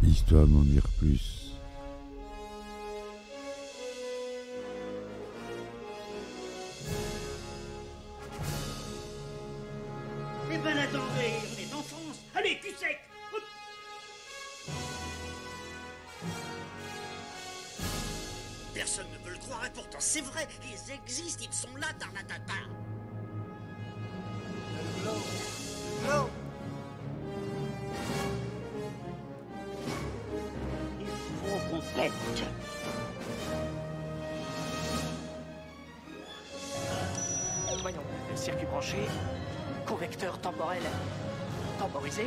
histoire d'en dire plus. Eh ben attendez, on est en France. Allez, cul sec. Hop. Personne ne veut le croire et pourtant c'est vrai. Ils existent, ils sont là, Tarnatata. Non. Il faut qu'on pète. Voyons, circuit branché, correcteur temporel temporisé.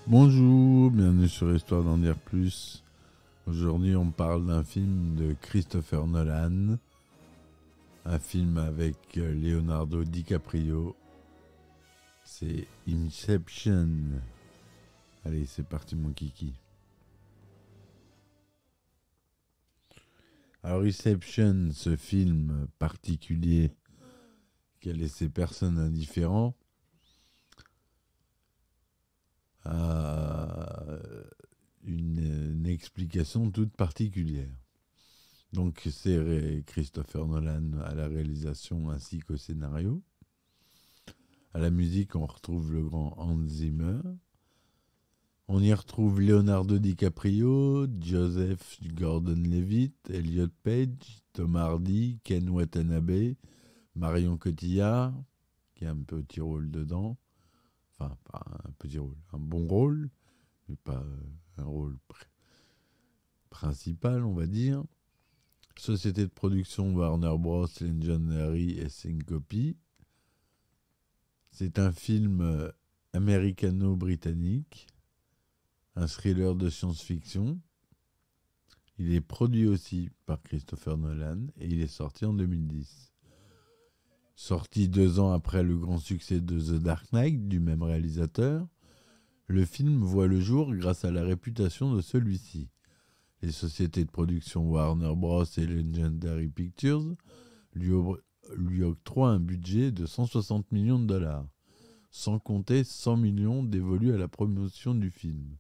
Bonjour, bienvenue sur Histoire d'en dire plus. Aujourd'hui, on parle d'un film de Christopher Nolan, un film avec Leonardo DiCaprio. C'est Inception. Allez, c'est parti mon kiki. Alors Inception, ce film particulier qui a laissé personne indifférent, a une explication toute particulière. Donc c'est Christopher Nolan à la réalisation ainsi qu'au scénario. À la musique, on retrouve le grand Hans Zimmer. On y retrouve Leonardo DiCaprio, Joseph Gordon-Levitt, Elliot Page, Tom Hardy, Ken Watanabe, Marion Cotillard, qui a un petit rôle dedans. Enfin, pas un petit rôle, un bon rôle, mais pas un rôle principal, on va dire. Société de production Warner Bros, Legendary et Syncope. C'est un film américano-britannique, un thriller de science-fiction. Il est produit aussi par Christopher Nolan et il est sorti en 2010. Sorti 2 ans après le grand succès de The Dark Knight du même réalisateur, le film voit le jour grâce à la réputation de celui-ci. Les sociétés de production Warner Bros et Legendary Pictures lui octroient un budget de 160 millions de dollars, sans compter 100 millions dévolus à la promotion du film.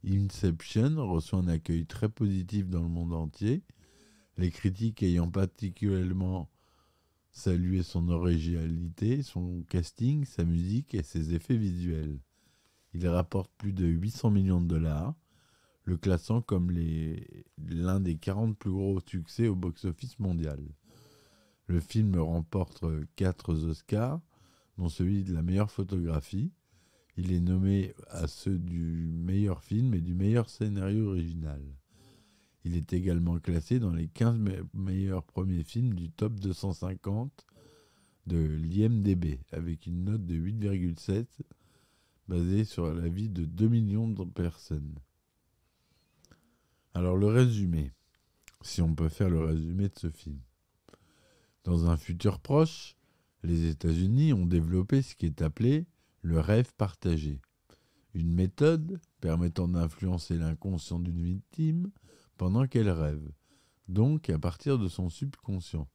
Inception reçoit un accueil très positif dans le monde entier, les critiques ayant particulièrement salué son originalité, son casting, sa musique et ses effets visuels. Il rapporte plus de 800 millions de dollars, le classant comme l'un des 40 plus gros succès au box-office mondial. Le film remporte 4 Oscars, dont celui de la meilleure photographie. Il est nommé à ceux du meilleur film et du meilleur scénario original. Il est également classé dans les 15 meilleurs premiers films du top 250 de l'IMDb, avec une note de 8,7 basée sur la vie de 2 millions de personnes. Alors le résumé, si on peut faire le résumé de ce film. Dans un futur proche, les États-Unis ont développé ce qui est appelé le rêve partagé, une méthode permettant d'influencer l'inconscient d'une victime pendant qu'elle rêve, donc à partir de son subconscient.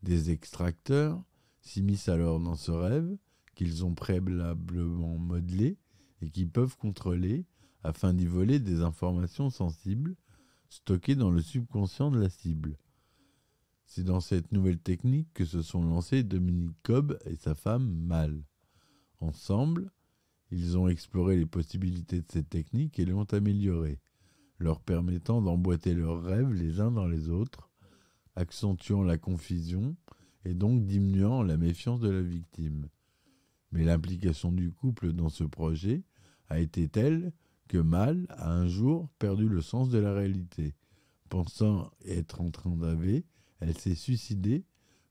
Des extracteurs s'immiscent alors dans ce rêve qu'ils ont préalablement modelé et qui peuvent contrôler afin d'y voler des informations sensibles stockées dans le subconscient de la cible. C'est dans cette nouvelle technique que se sont lancés Dominique Cobb et sa femme Mal. Ensemble, ils ont exploré les possibilités de cette technique et l'ont améliorée, leur permettant d'emboîter leurs rêves les uns dans les autres, accentuant la confusion et donc diminuant la méfiance de la victime. Mais l'implication du couple dans ce projet a été telle que Mal a un jour perdu le sens de la réalité. Pensant être en train de rêver, elle s'est suicidée,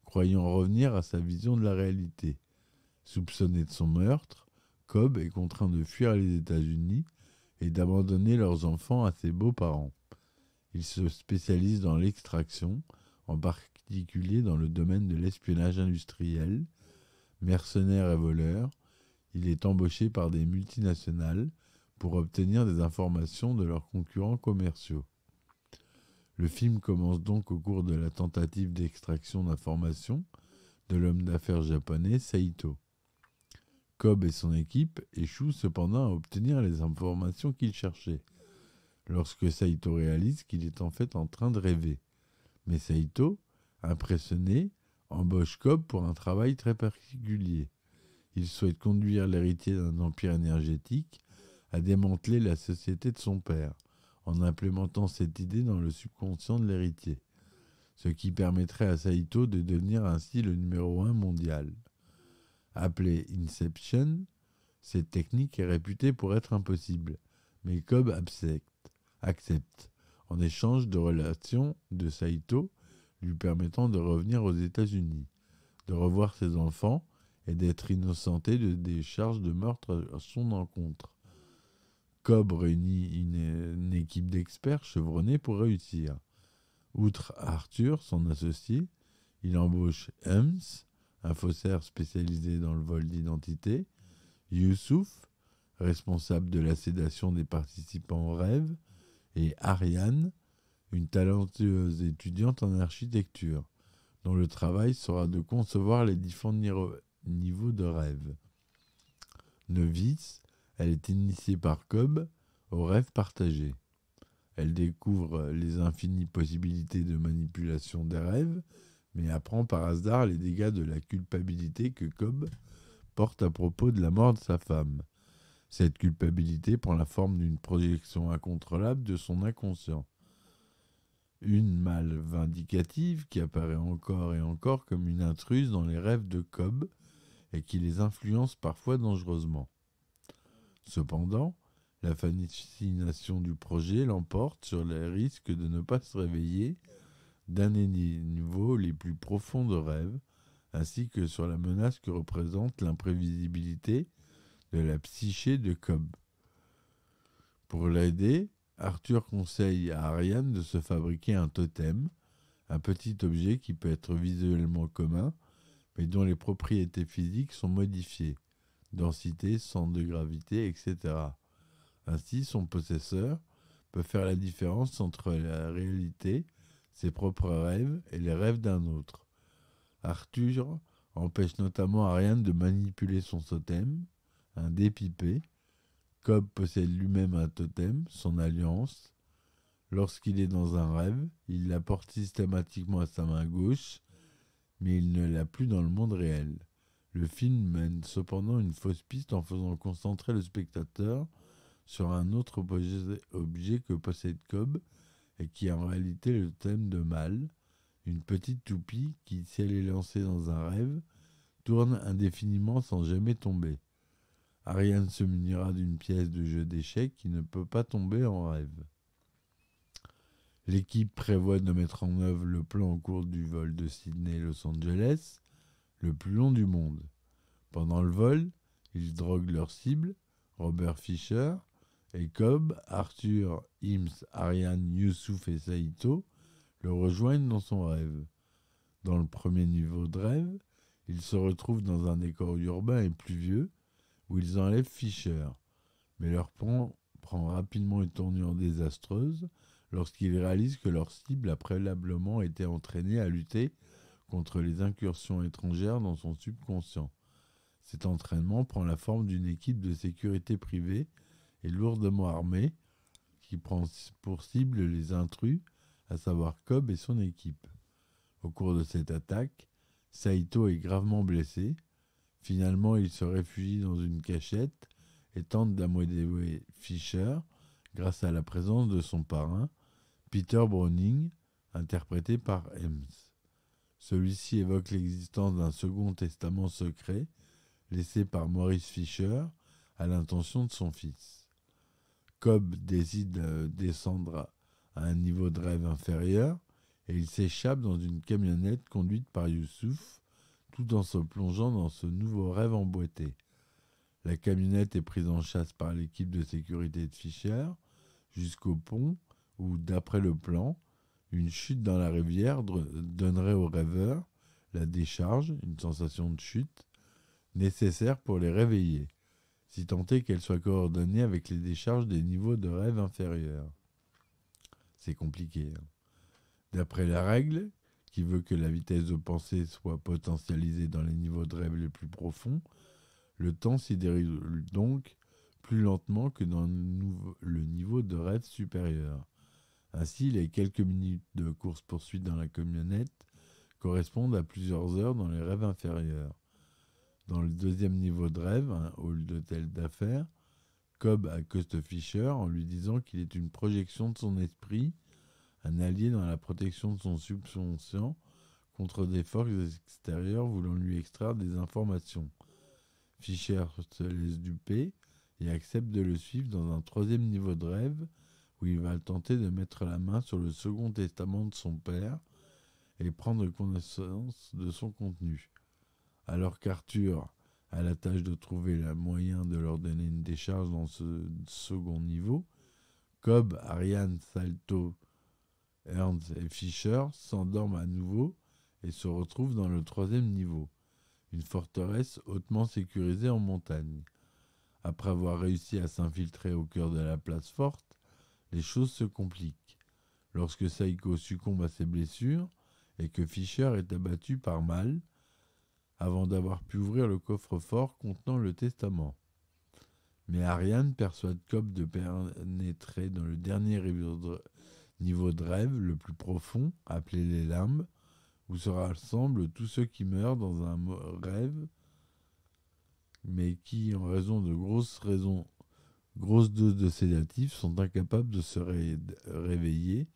croyant revenir à sa vision de la réalité. Soupçonné de son meurtre, Cobb est contraint de fuir les États-Unis et d'abandonner leurs enfants à ses beaux-parents. Il se spécialise dans l'extraction, en particulier dans le domaine de l'espionnage industriel. Mercenaire et voleur, il est embauché par des multinationales pour obtenir des informations de leurs concurrents commerciaux. Le film commence donc au cours de la tentative d'extraction d'informations de l'homme d'affaires japonais Saito. Cobb et son équipe échouent cependant à obtenir les informations qu'ils cherchaient, lorsque Saito réalise qu'il est en fait en train de rêver. Mais Saito, impressionné, embauche Cobb pour un travail très particulier. Il souhaite conduire l'héritier d'un empire énergétique à démanteler la société de son père, en implémentant cette idée dans le subconscient de l'héritier, ce qui permettrait à Saito de devenir ainsi le numéro 1 mondial. Appelée Inception, cette technique est réputée pour être impossible, mais Cobb accepte, en échange de relations de Saito lui permettant de revenir aux États-Unis, de revoir ses enfants et d'être innocenté des charges de meurtre à son encontre. Cobb réunit une équipe d'experts chevronnés pour réussir. Outre Arthur, son associé, il embauche Helms, un faussaire spécialisé dans le vol d'identité, Youssouf, responsable de la sédation des participants au rêve, et Ariane, une talentueuse étudiante en architecture, dont le travail sera de concevoir les différents niveaux de rêve. Novice, elle est initiée par Cobb au rêve partagé. Elle découvre les infinies possibilités de manipulation des rêves, mais apprend par hasard les dégâts de la culpabilité que Cobb porte à propos de la mort de sa femme. Cette culpabilité prend la forme d'une projection incontrôlable de son inconscient. Une mâle vindicative qui apparaît encore et encore comme une intruse dans les rêves de Cobb et qui les influence parfois dangereusement. Cependant, la fascination du projet l'emporte sur les risques de ne pas se réveiller d'un des niveaux les plus profonds de rêve, ainsi que sur la menace que représente l'imprévisibilité de la psyché de Cobb. Pour l'aider, Arthur conseille à Ariane de se fabriquer un totem, un petit objet qui peut être visuellement commun, mais dont les propriétés physiques sont modifiées, densité, centre de gravité, etc. Ainsi, son possesseur peut faire la différence entre la réalité, ses propres rêves et les rêves d'un autre. Arthur empêche notamment Ariane de manipuler son totem, un dé pipé. Cobb possède lui-même un totem, son alliance. Lorsqu'il est dans un rêve, il la porte systématiquement à sa main gauche, mais il ne l'a plus dans le monde réel. Le film mène cependant une fausse piste en faisant concentrer le spectateur sur un autre objet que possède Cobb et qui est en réalité le totem de Mal, une petite toupie qui, si elle est lancée dans un rêve, tourne indéfiniment sans jamais tomber. Ariane se munira d'une pièce de jeu d'échecs qui ne peut pas tomber en rêve. L'équipe prévoit de mettre en œuvre le plan au cours du vol de Sydney-Los Angeles, le plus long du monde. Pendant le vol, ils droguent leur cible, Robert Fisher, et Cobb, Arthur, Hims, Ariane, Youssouf et Saito le rejoignent dans son rêve. Dans le premier niveau de rêve, ils se retrouvent dans un décor urbain et pluvieux, où ils enlèvent Fisher, mais leur plan prend rapidement une tournure désastreuse lorsqu'ils réalisent que leur cible a préalablement été entraînée à lutter contre les incursions étrangères dans son subconscient. Cet entraînement prend la forme d'une équipe de sécurité privée et lourdement armée qui prend pour cible les intrus, à savoir Cobb et son équipe. Au cours de cette attaque, Saito est gravement blessé. Finalement, il se réfugie dans une cachette et tente d'amadouer Fisher grâce à la présence de son parrain, Peter Browning, interprété par Helms. Celui-ci évoque l'existence d'un second testament secret laissé par Maurice Fisher à l'intention de son fils. Cobb décide de descendre à un niveau de rêve inférieur et il s'échappe dans une camionnette conduite par Youssouf, tout en se plongeant dans ce nouveau rêve emboîté. La camionnette est prise en chasse par l'équipe de sécurité de Fisher jusqu'au pont où, d'après le plan, une chute dans la rivière donnerait aux rêveurs la décharge, une sensation de chute, nécessaire pour les réveiller, si tant est qu'elle soit coordonnée avec les décharges des niveaux de rêve inférieurs. C'est compliqué. D'après la règle, qui veut que la vitesse de pensée soit potentialisée dans les niveaux de rêve les plus profonds, Le temps s'y déroule donc plus lentement que dans le niveau de rêve supérieur. Ainsi, les quelques minutes de course-poursuite dans la camionnette correspondent à plusieurs heures dans les rêves inférieurs. Dans le deuxième niveau de rêve, un hall d'hôtel d'affaires, Cobb accoste Fisher en lui disant qu'il est une projection de son esprit, un allié dans la protection de son subconscient contre des forces extérieures voulant lui extraire des informations. Fisher se laisse duper et accepte de le suivre dans un troisième niveau de rêve où il va tenter de mettre la main sur le second testament de son père et prendre connaissance de son contenu. Alors qu'Arthur a la tâche de trouver le moyen de leur donner une décharge dans ce second niveau, Cobb, Ariane, Salto, Ernst et Fisher s'endorment à nouveau et se retrouvent dans le troisième niveau, une forteresse hautement sécurisée en montagne. Après avoir réussi à s'infiltrer au cœur de la place forte, les choses se compliquent. Lorsque Saiko succombe à ses blessures et que Fisher est abattu par Mal, avant d'avoir pu ouvrir le coffre-fort contenant le testament. Mais Ariane persuade Cobb de pénétrer dans le dernier niveau de rêve, le plus profond, appelé les limbes, où se rassemblent tous ceux qui meurent dans un rêve, mais qui, en raison de grosses doses de sédatifs, sont incapables de se réveiller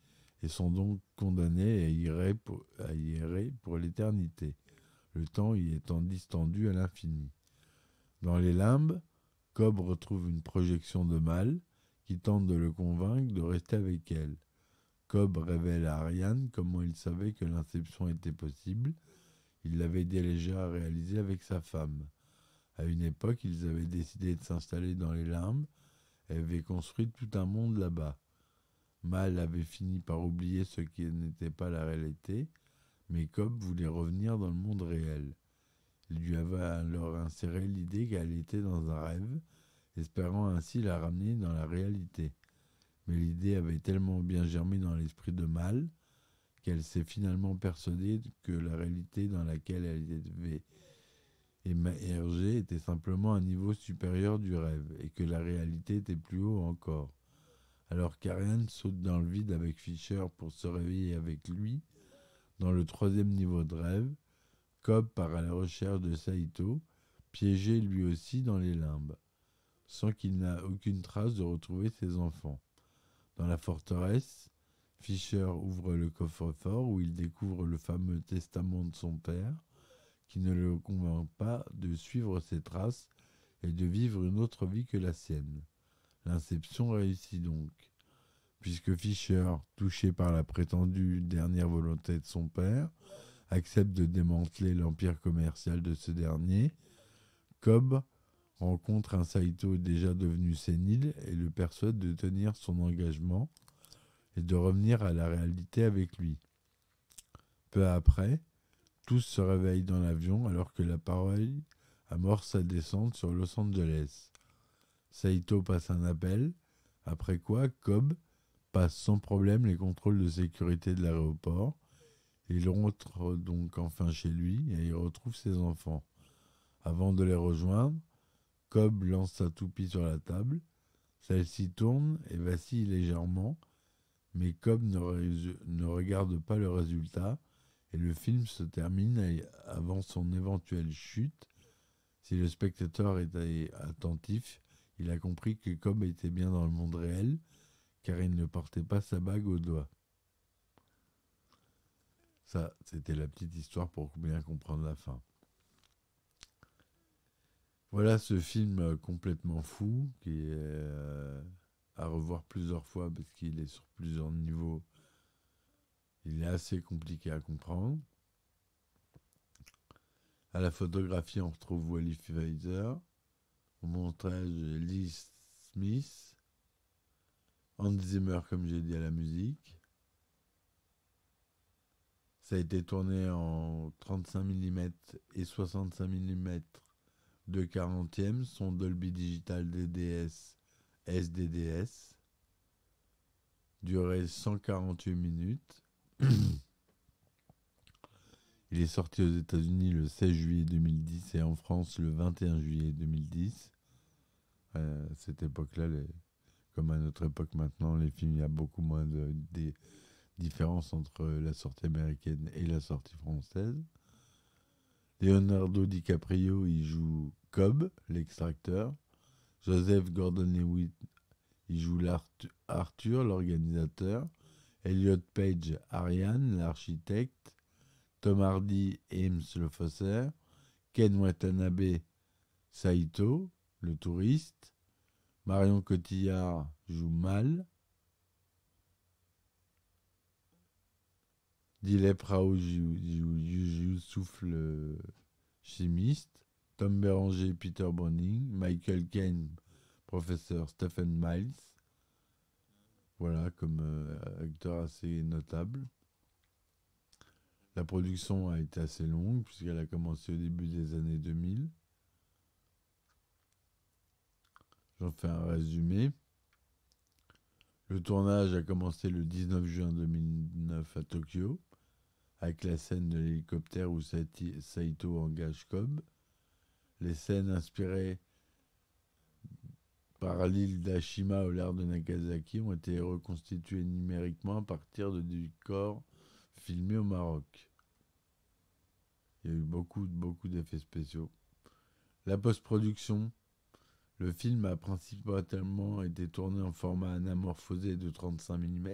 et sont donc condamnés à y errer pour l'éternité, le temps y étant distendu à l'infini. Dans les limbes, Cobb retrouve une projection de Mal qui tente de le convaincre de rester avec elle. Cobb révèle à Ariane comment il savait que l'inception était possible. Il l'avait déjà réalisé avec sa femme. À une époque, ils avaient décidé de s'installer dans les limbes et avaient construit tout un monde là-bas. Mal avait fini par oublier ce qui n'était pas la réalité, mais Cobb voulait revenir dans le monde réel. Il lui avait alors inséré l'idée qu'elle était dans un rêve, espérant ainsi la ramener dans la réalité. Mais l'idée avait tellement bien germé dans l'esprit de Mal qu'elle s'est finalement persuadée que la réalité dans laquelle elle avait émergé était simplement un niveau supérieur du rêve et que la réalité était plus haut encore. Alors qu'Ariane saute dans le vide avec Fisher pour se réveiller avec lui, dans le troisième niveau de rêve, Cobb part à la recherche de Saito, piégé lui aussi dans les limbes, sans qu'il n'ait aucune trace de retrouver ses enfants. Dans la forteresse, Fisher ouvre le coffre-fort où il découvre le fameux testament de son père, qui ne le convainc pas de suivre ses traces et de vivre une autre vie que la sienne. L'inception réussit donc, puisque Fisher, touché par la prétendue dernière volonté de son père, accepte de démanteler l'empire commercial de ce dernier. Cobb rencontre un Saito déjà devenu sénile et le persuade de tenir son engagement et de revenir à la réalité avec lui. Peu après, tous se réveillent dans l'avion alors que l'appareil amorce sa descente sur Los Angeles. Saito passe un appel, après quoi Cobb passe sans problème les contrôles de sécurité de l'aéroport. Il rentre donc enfin chez lui et il retrouve ses enfants. Avant de les rejoindre, Cobb lance sa toupie sur la table. Celle-ci tourne et vacille légèrement, mais Cobb ne regarde pas le résultat et le film se termine avant son éventuelle chute. Si le spectateur était attentif, il a compris que Cobb était bien dans le monde réel, car il ne portait pas sa bague au doigt. Ça, c'était la petite histoire pour bien comprendre la fin. Voilà ce film complètement fou, qui est à revoir plusieurs fois parce qu'il est sur plusieurs niveaux. Il est assez compliqué à comprendre. À la photographie, on retrouve Wally Pfizer. Au montage, Lee Smith. Hans Zimmer, comme j'ai dit, à la musique. Ça a été tourné en 35 mm et 65 mm de 40e, son Dolby Digital DDS SDDS. Durée 148 minutes. Il est sorti aux États-Unis le 16 juillet 2010 et en France le 21 juillet 2010. À cette époque-là, comme à notre époque maintenant, les films, il y a beaucoup moins de différences entre la sortie américaine et la sortie française. Leonardo DiCaprio, il joue Cobb, l'extracteur. Joseph Gordon-Levitt, il joue Arthur, l'organisateur. Elliot Page, Ariane, l'architecte. Tom Hardy, Ames, le faussaire. Ken Watanabe, Saito, le touriste. Marion Cotillard joue Mal. Dilep Rao joue Youssouf, le chimiste. Tom Berenger, Peter Browning. Michael Caine, professeur Stephen Miles. Voilà, comme acteur assez notable. La production a été assez longue, puisqu'elle a commencé au début des années 2000. J'en fais un résumé. Le tournage a commencé le 19 juin 2009 à Tokyo, avec la scène de l'hélicoptère où Saito engage Cobb. Les scènes inspirées par l'île d'Ashima au large de Nagasaki ont été reconstituées numériquement à partir de décors filmés au Maroc. Il y a eu beaucoup d'effets spéciaux. La post-production. Le film a principalement été tourné en format anamorphosé de 35 mm,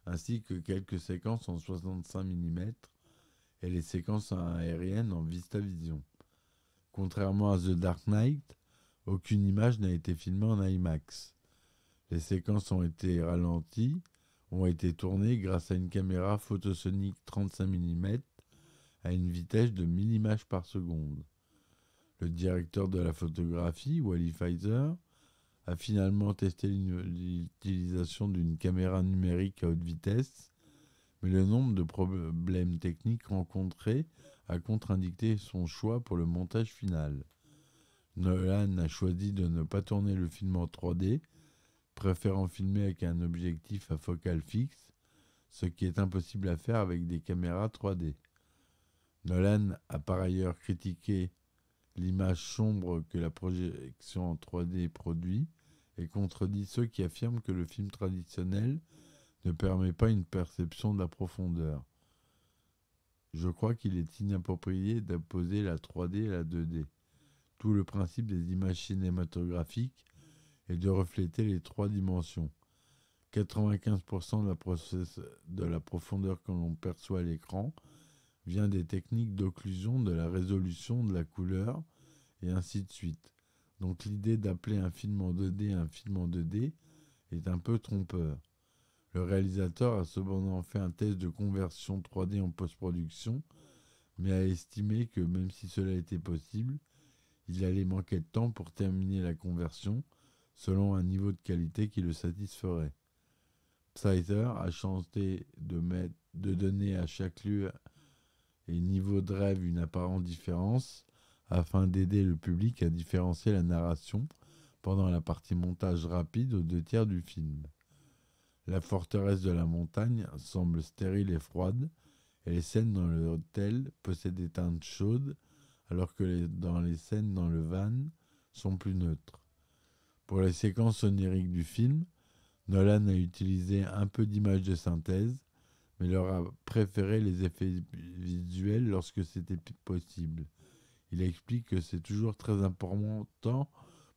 ainsi que quelques séquences en 65 mm et les séquences aériennes en VistaVision. Contrairement à The Dark Knight, aucune image n'a été filmée en IMAX. Les séquences ont été ralenties, ont été tournées grâce à une caméra photosonique 35 mm à une vitesse de 1000 images par seconde. Le directeur de la photographie, Wally Pfizer, a finalement testé l'utilisation d'une caméra numérique à haute vitesse, mais le nombre de problèmes techniques rencontrés a contre-indiqué son choix pour le montage final. Nolan a choisi de ne pas tourner le film en 3D, préférant filmer avec un objectif à focale fixe, ce qui est impossible à faire avec des caméras 3D. Nolan a par ailleurs critiqué l'image sombre que la projection en 3D produit et contredit ceux qui affirment que le film traditionnel ne permet pas une perception de la profondeur. Je crois qu'il est inapproprié d'opposer la 3D et la 2D. Tout le principe des images cinématographiques est de refléter les trois dimensions. 95% de la profondeur que l'on perçoit à l'écran vient des techniques d'occlusion, de la résolution, de la couleur, et ainsi de suite. Donc l'idée d'appeler un film en 2D un film en 2D est un peu trompeur. Le réalisateur a cependant fait un test de conversion 3D en post-production, mais a estimé que même si cela était possible, il allait manquer de temps pour terminer la conversion selon un niveau de qualité qui le satisferait. Pfizer a chanté de donner à chaque lieu et niveau de rêve une apparente différence afin d'aider le public à différencier la narration pendant la partie montage rapide aux 2/3 du film. La forteresse de la montagne semble stérile et froide et les scènes dans l'hôtel possèdent des teintes chaudes alors que les scènes dans le van sont plus neutres. Pour les séquences oniriques du film, Nolan a utilisé un peu d'images de synthèse, mais leur a préféré les effets visuels lorsque c'était possible. Il explique que c'est toujours très important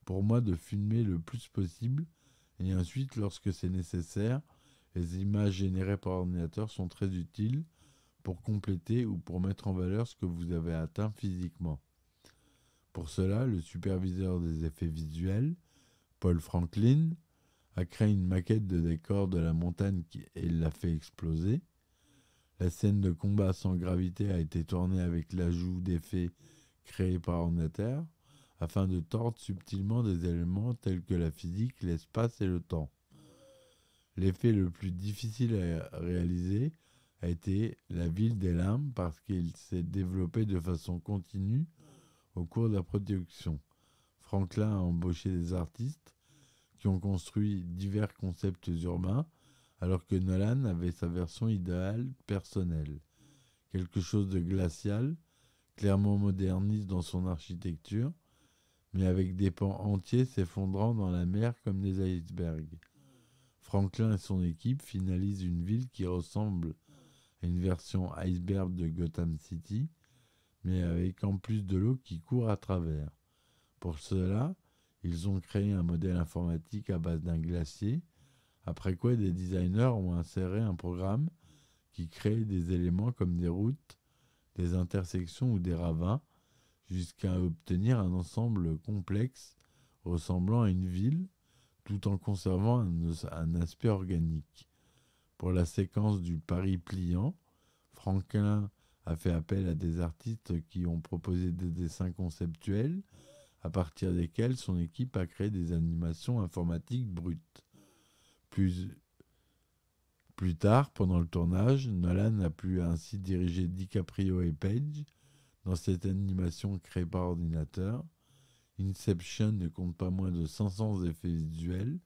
pour moi de filmer le plus possible, et ensuite, lorsque c'est nécessaire, les images générées par ordinateur sont très utiles pour compléter ou pour mettre en valeur ce que vous avez atteint physiquement. Pour cela, le superviseur des effets visuels, Paul Franklin, a créé une maquette de décor de la montagne et l'a fait exploser. La scène de combat sans gravité a été tournée avec l'ajout d'effets créés par ordinateur afin de tordre subtilement des éléments tels que la physique, l'espace et le temps. L'effet le plus difficile à réaliser a été la ville des limbes parce qu'il s'est développé de façon continue au cours de la production. Franklin a embauché des artistes qui ont construit divers concepts urbains alors que Nolan avait sa version idéale personnelle. quelque chose de glacial, clairement moderniste dans son architecture, mais avec des pans entiers s'effondrant dans la mer comme des icebergs. Franklin et son équipe finalisent une ville qui ressemble à une version iceberg de Gotham City, mais avec en plus de l'eau qui court à travers. Pour cela, ils ont créé un modèle informatique à base d'un glacier, après quoi des designers ont inséré un programme qui crée des éléments comme des routes, des intersections ou des ravins, jusqu'à obtenir un ensemble complexe ressemblant à une ville, tout en conservant un aspect organique. Pour la séquence du Paris pliant, Franklin a fait appel à des artistes qui ont proposé des dessins conceptuels, à partir desquels son équipe a créé des animations informatiques brutes. Plus tard, pendant le tournage, Nolan a pu ainsi diriger DiCaprio et Page dans cette animation créée par ordinateur. Inception ne compte pas moins de 500 effets visuels,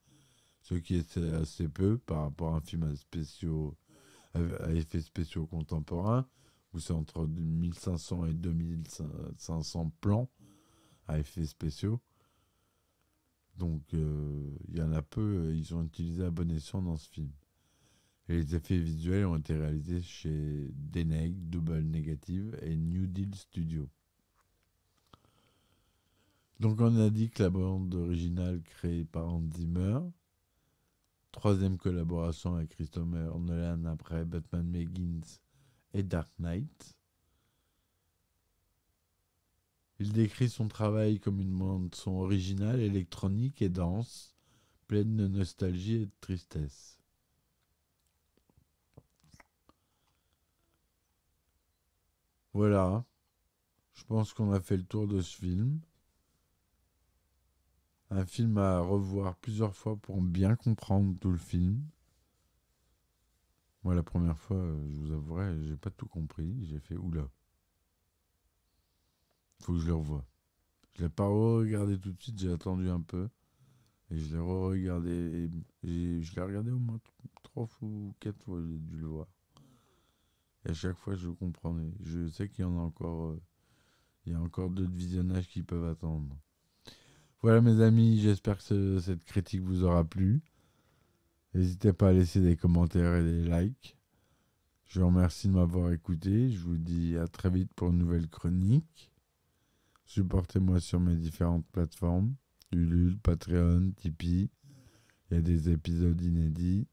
ce qui est assez peu par rapport à un film à effets spéciaux contemporains, où c'est entre 1500 et 2500 plans à effets spéciaux. Donc, il y en a peu, ils ont utilisé à bon escient dans ce film. Et les effets visuels ont été réalisés chez Deneg, Double Negative et New Deal Studio. Donc on a dit que la bande originale créée par Hans Zimmer, troisième collaboration avec Christopher Nolan après Batman Begins et Dark Knight. Il décrit son travail comme une bande-son originale, électronique et dense, pleine de nostalgie et de tristesse. Voilà, je pense qu'on a fait le tour de ce film. Un film à revoir plusieurs fois pour bien comprendre tout le film. Moi, la première fois, je vous avouerai, j'ai pas tout compris. J'ai fait oula. Faut que je le revoie. Je l'ai pas re-regardé tout de suite, j'ai attendu un peu. Et je l'ai re-regardé. Je l'ai regardé au moins 3 ou 4 fois, j'ai dû le voir. Et à chaque fois, je comprenais. Je sais qu'il y en a encore. Il y a encore d'autres visionnages qui peuvent attendre. Voilà mes amis, j'espère que cette critique vous aura plu. N'hésitez pas à laisser des commentaires et des likes. Je vous remercie de m'avoir écouté. Je vous dis à très vite pour une nouvelle chronique. Supportez-moi sur mes différentes plateformes. Ulule, Patreon, Tipeee. Il y a des épisodes inédits,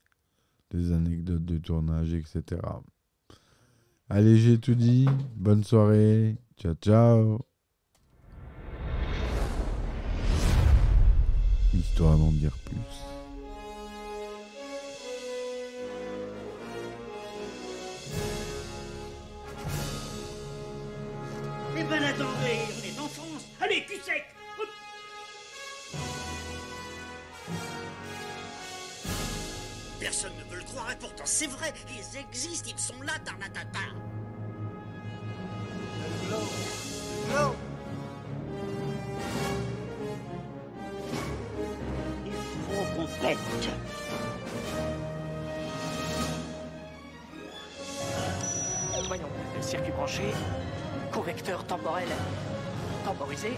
des anecdotes de tournage, etc. Allez, j'ai tout dit. Bonne soirée. Ciao, ciao. Histoire d'en dire plus. Eh ben attendez, on est en France. Allez, cul sec. Hop. Personne ne veut le croire et pourtant c'est vrai. Ils existent, ils sont là, Tarnatata. Le glow. Le glow. Qu'on pète. Voyons, circuit branché, correcteur temporel temporisé,